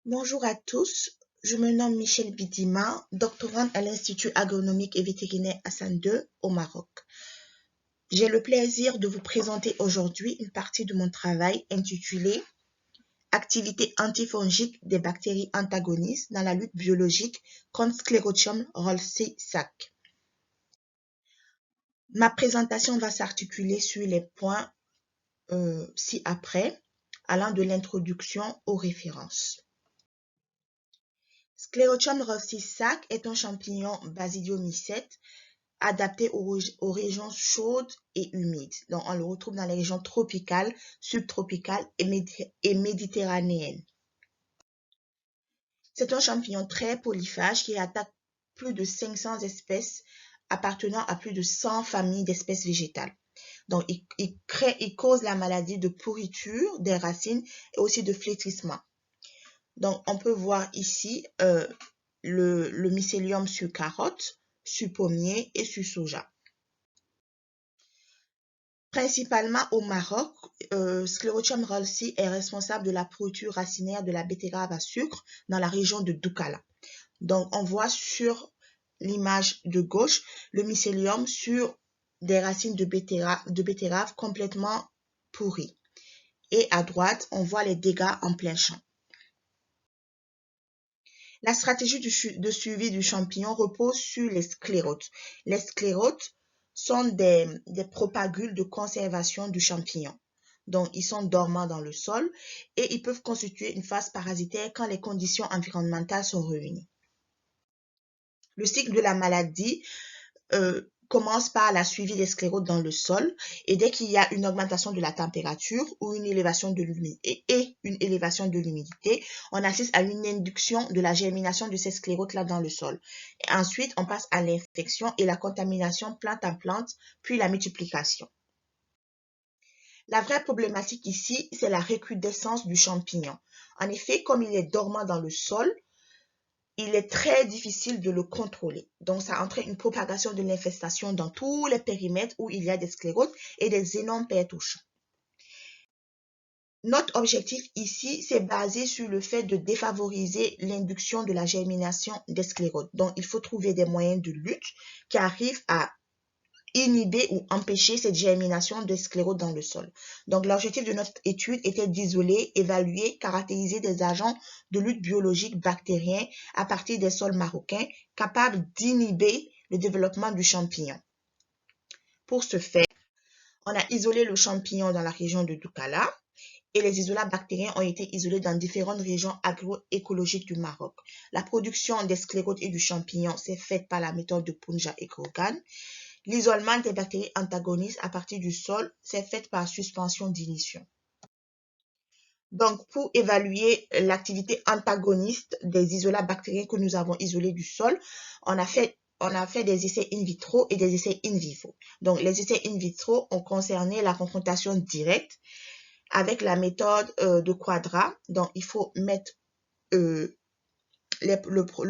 Bonjour à tous, je me nomme Michèle Bidima, doctorante à l'Institut agronomique et vétérinaire Hassan II au Maroc. J'ai le plaisir de vous présenter aujourd'hui une partie de mon travail intitulée Activité antifongique des bactéries antagonistes dans la lutte biologique contre Sclerotium ralsei-sac. Ma présentation va s'articuler sur les points ci-après, allant de l'introduction aux références. Sclerotium ralsei-sac est un champignon basidiomycète adapté aux régions chaudes et humides. Donc, on le retrouve dans les régions tropicales, subtropicales et méditerranéennes. C'est un champignon très polyphage qui attaque plus de 500 espèces appartenant à plus de 100 familles d'espèces végétales. Donc, il cause la maladie de pourriture des racines et aussi de flétrissement. Donc, on peut voir ici le mycélium sur carotte, sur pommier et sur soja. Principalement au Maroc, Sclerotium ralsei est responsable de la pourriture racinaire de la betterave à sucre dans la région de Doukkala. Donc, on voit sur l'image de gauche le mycélium sur des racines de betterave complètement pourries. Et à droite, on voit les dégâts en plein champ. La stratégie de suivi du champignon repose sur les sclérotes. Les sclérotes sont des propagules de conservation du champignon. Donc, ils sont dormants dans le sol et ils peuvent constituer une phase parasitaire quand les conditions environnementales sont réunies. Le cycle de la maladie commence par la suivi des sclérotes dans le sol et dès qu'il y a une augmentation de la température ou une élévation de l'humidité on assiste à une induction de la germination de ces sclérotes-là dans le sol. Et ensuite, on passe à l'infection et la contamination plante à plante, puis la multiplication. La vraie problématique ici, c'est la recrudescence du champignon. En effet, comme il est dormant dans le sol, il est très difficile de le contrôler. Donc, ça entraîne une propagation de l'infestation dans tous les périmètres où il y a des sclérotes et des énormes pertes au champ. Notre objectif ici, c'est basé sur le fait de défavoriser l'induction de la germination des sclérotes. Donc, il faut trouver des moyens de lutte qui arrivent à inhiber ou empêcher cette germination des sclérotes dans le sol. Donc, l'objectif de notre étude était d'isoler, évaluer, caractériser des agents de lutte biologique bactériens à partir des sols marocains capables d'inhiber le développement du champignon. Pour ce faire, on a isolé le champignon dans la région de Doukkala et les isolats bactériens ont été isolés dans différentes régions agroécologiques du Maroc. La production des sclérotes et du champignon s'est faite par la méthode de Punja et Krogan. L'isolement des bactéries antagonistes à partir du sol s'est fait par suspension d'inhibition. Donc, pour évaluer l'activité antagoniste des isolats bactériens que nous avons isolés du sol, on a fait des essais in vitro et des essais in vivo. Donc, les essais in vitro ont concerné la confrontation directe avec la méthode de Quadra. Donc, il faut mettre le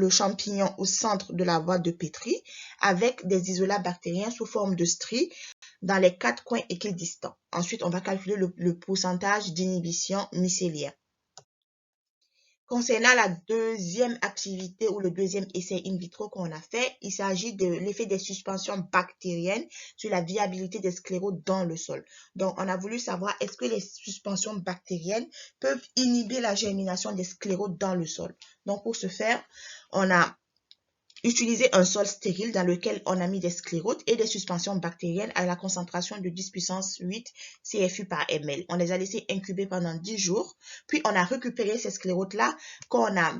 champignon au centre de la boîte de pétri avec des isolats bactériens sous forme de stries dans les 4 coins équidistants. Ensuite, on va calculer le pourcentage d'inhibition mycélienne. Concernant la deuxième activité ou le deuxième essai in vitro qu'on a fait, il s'agit de l'effet des suspensions bactériennes sur la viabilité des sclérotes dans le sol. Donc, on a voulu savoir est-ce que les suspensions bactériennes peuvent inhiber la germination des sclérotes dans le sol. Donc, pour ce faire, on a utilisé un sol stérile dans lequel on a mis des sclérotes et des suspensions bactériennes à la concentration de 10 puissance 8 CFU par ml. On les a laissés incuber pendant 10 jours, puis on a récupéré ces sclérotes-là qu'on a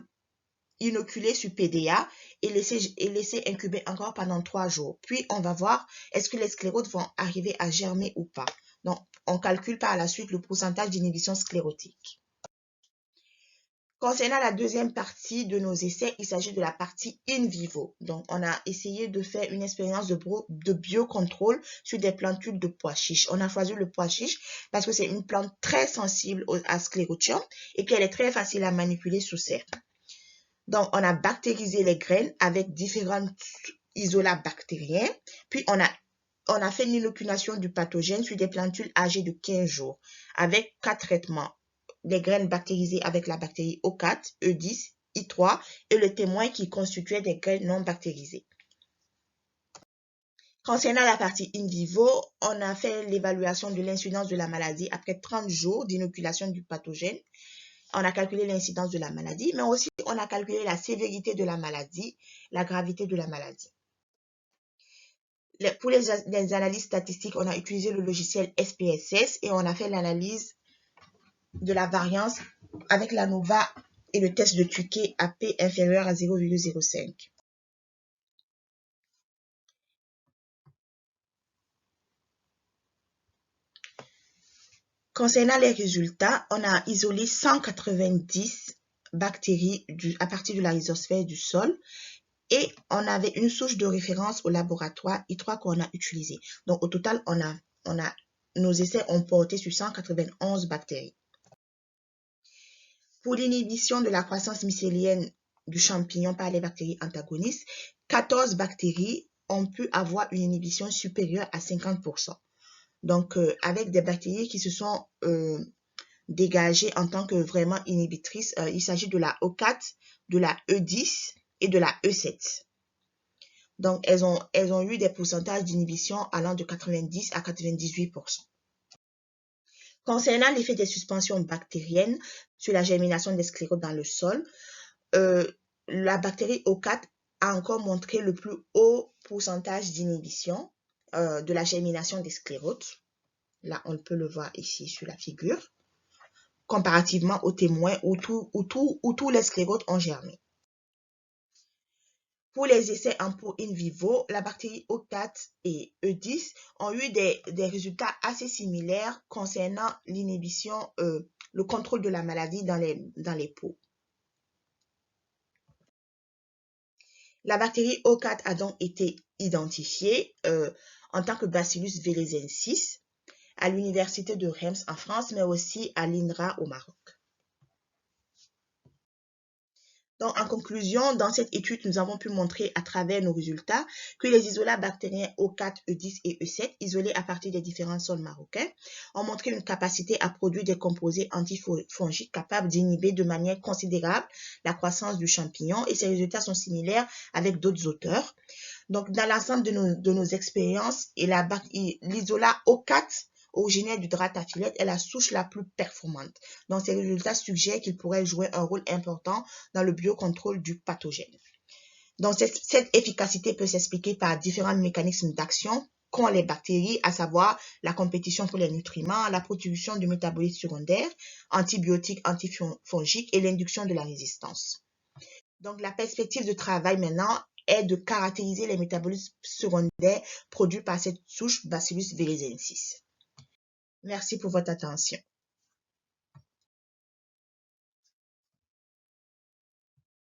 inoculées sur PDA et laissé incuber encore pendant 3 jours. Puis on va voir est-ce que les sclérotes vont arriver à germer ou pas. Donc, on calcule par la suite le pourcentage d'inhibition sclérotique. Concernant la deuxième partie de nos essais, il s'agit de la partie in vivo. Donc, on a essayé de faire une expérience de biocontrôle sur des plantules de pois chiches. On a choisi le pois chiche parce que c'est une plante très sensible à Sclerotium et qu'elle est très facile à manipuler sous serre. Donc, on a bactérisé les graines avec différents isolats bactériens. Puis, on a fait une inoculation du pathogène sur des plantules âgées de 15 jours avec 4 traitements. des graines bactérisées avec la bactérie O4, E10, I3 et le témoin qui constituait des graines non bactérisées. Concernant la partie in vivo, on a fait l'évaluation de l'incidence de la maladie après 30 jours d'inoculation du pathogène. On a calculé l'incidence de la maladie, mais aussi on a calculé la sévérité de la maladie, la gravité de la maladie. Pour les analyses statistiques, on a utilisé le logiciel SPSS et on a fait l'analyse de la variance avec l'ANOVA et le test de Tukey à P inférieur à 0,05. Concernant les résultats, on a isolé 190 bactéries à partir de la rhizosphère du sol et on avait une souche de référence au laboratoire I3 qu'on a utilisée. Donc, au total, nos essais ont porté sur 191 bactéries. Pour l'inhibition de la croissance mycélienne du champignon par les bactéries antagonistes, 14 bactéries ont pu avoir une inhibition supérieure à 50%. Donc, avec des bactéries qui se sont dégagées en tant que vraiment inhibitrices, il s'agit de la O4, de la E10 et de la E7. Donc, elles ont eu des pourcentages d'inhibition allant de 90 à 98%. Concernant l'effet des suspensions bactériennes sur la germination des sclérotes dans le sol, la bactérie O4 a encore montré le plus haut pourcentage d'inhibition de la germination des sclérotes. Là, on peut le voir ici sur la figure, comparativement aux témoins où tous les sclérotes ont germé. Pour les essais en peau in vivo, la bactérie O4 et E10 ont eu des résultats assez similaires concernant l'inhibition, le contrôle de la maladie dans les peaux. La bactérie O4 a donc été identifiée en tant que Bacillus velezensis à l'université de Reims en France, mais aussi à l'INRA au Maroc. Donc, en conclusion, dans cette étude, nous avons pu montrer à travers nos résultats que les isolats bactériens O4, E10 et E7, isolés à partir des différents sols marocains, ont montré une capacité à produire des composés antifongiques capables d'inhiber de manière considérable la croissance du champignon, et ces résultats sont similaires avec d'autres auteurs. Donc, dans l'ensemble de nos expériences, l'isolat O4 originaire du Dratafilette est la souche la plus performante. Donc, ces résultats suggèrent qu'il pourrait jouer un rôle important dans le biocontrôle du pathogène. Donc, cette efficacité peut s'expliquer par différents mécanismes d'action qu'ont les bactéries, à savoir la compétition pour les nutriments, la production de métabolites secondaires, antibiotiques, antifongiques et l'induction de la résistance. Donc, la perspective de travail maintenant est de caractériser les métabolites secondaires produits par cette souche Bacillus velezensis. Merci pour votre attention.